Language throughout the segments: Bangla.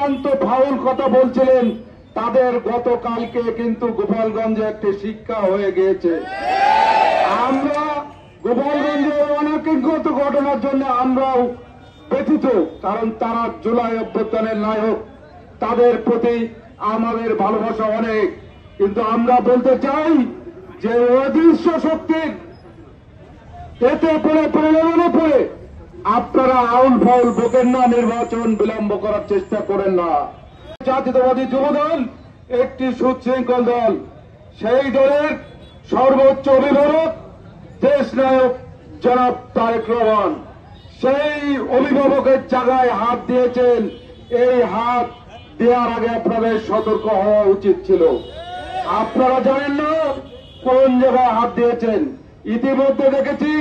চূড়ান্ত ফাউল কথা বলছিলেন তাদের গতকালকে কিন্তু গোপালগঞ্জে একটি শিক্ষা হয়ে গিয়েছে। আমরা গোপালগঞ্জের অনাকাঙ্ক্ষিত ঘটনার জন্য আমরাও ব্যথিত, কারণ তারা জুলাই অভ্যুত্থানের নায়ক, তাদের প্রতি আমাদের ভালোবাসা অনেক। কিন্তু আমরা বলতে চাই যে অদৃশ্য শক্তির এতে করে প্রলোভনে পড়ে আপনারা আউল ফাউল বকেন না, নির্বাচন বিলম্ব করার চেষ্টা করেন না। জাতীয়তাবাদী যুবদল একটি সুশৃঙ্খল দল, সেই দলের সর্বোচ্চ অভিভাবক দেশ নায়ক জনাব তারেক রহমান সেই অভিভাবকের জায়গায় হাত দিয়েছেন। এই হাত দেওয়ার আগে আপনাদের সতর্ক হওয়া উচিত ছিল। আপনারা জানেন না কোন জায়গায় হাত দিয়েছেন। ইতিমধ্যে দেখেছি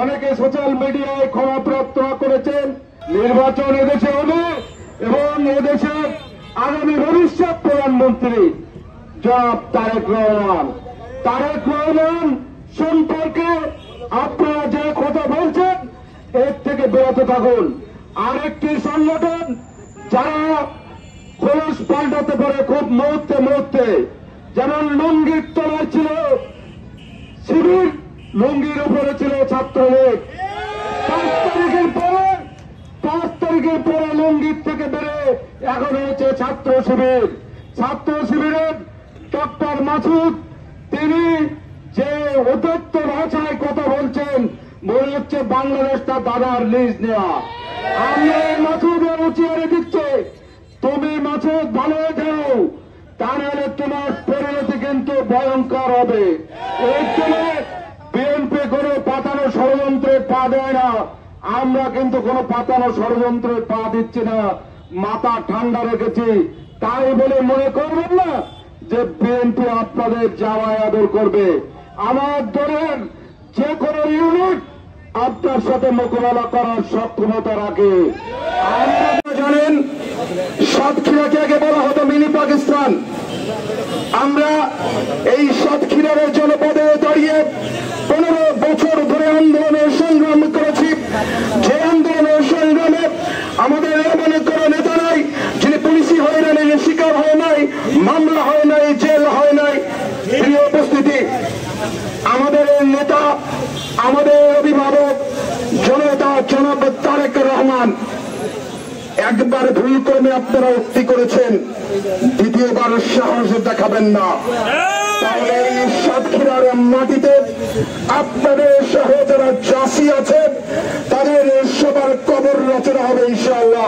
অনেকে সোশ্যাল মিডিয়ায় ক্ষমা প্রার্থনা করেছেন। নির্বাচন এদেশে হবে এবং এদেশের আগামী ভবিষ্যৎ প্রধানমন্ত্রী জনাব তারেক রহমান সম্পর্কে আপনারা যে কথা বলছেন এর থেকে বিরত থাকুন। আরেকটি সংগঠন যারা খোলস পাল্টাতে পারে খুব মুহূর্তে মুহূর্তে, যেমন লুঙ্গির তলায় ছিল শিবির, লুঙ্গির উপরে ছিল ছাত্রলীগ। 5 তারিখের পরে লুঙ্গির থেকে বেড়ে এখন হয়েছে ছাত্র শিবির। ছাত্র শিবিরের ডক্টর মাসুদ তিনি যে উদ্যত্ত ভাষায় কথা বলছেন মনে হচ্ছে বাংলাদেশটা দাদার লিজ নেওয়া। আমরা মাসুদের উচিয়ারে দিচ্ছে, তুমি মাসুদ ভালো হয়ে যাও, তা নাহলে তোমার পরিণতি কিন্তু ভয়ঙ্কর হবে। এর জন্য বিএনপি কোনো পাতানো ষড়যন্ত্রে পা দেয় না, আমরা কিন্তু কোনো পাতানো ষড়যন্ত্রে পা দিচ্ছি না, মাথা ঠান্ডা রেখেছি। তাই বলে মনে করবেন না যে বিএনপি আপনাদের জামায় আদর করবে। আমার দলের যে কোনো ইউনিট আপনার সাথে মোকাবেলা করার সক্ষমতা রাখে। আপনারা জানেন সাতক্ষীরাকে আগে বলা হতো মিনি পাকিস্তান। আমরা এই সাতক্ষীরার জনপদে দাঁড়িয়ে 15 বছর ধরে আন্দোলনের সংগ্রাম করেছি। যে আন্দোলনের সংগ্রামে আমাদের এমন কোনো নেতা নাই যিনি পুলিশি হয়রানির শিকার হয় নাই, মামলা হয় নাই, জেল হয় নাই। প্রিয় উপস্থিতি, আমাদের নেতা, আমাদের অভিভাবক জনতা জনাব তারেক রহমান একবার ভুল ক্রমে আপনারা উক্তি করেছেন, দ্বিতীয়বার সাহস দেখাবেন না। তাহলে এই সাতক্ষীরার মাটিতে আপনাদের সহ যারা চাষি আছেন তাদের সবার কবর রচনা হবে ইনশাআল্লাহ।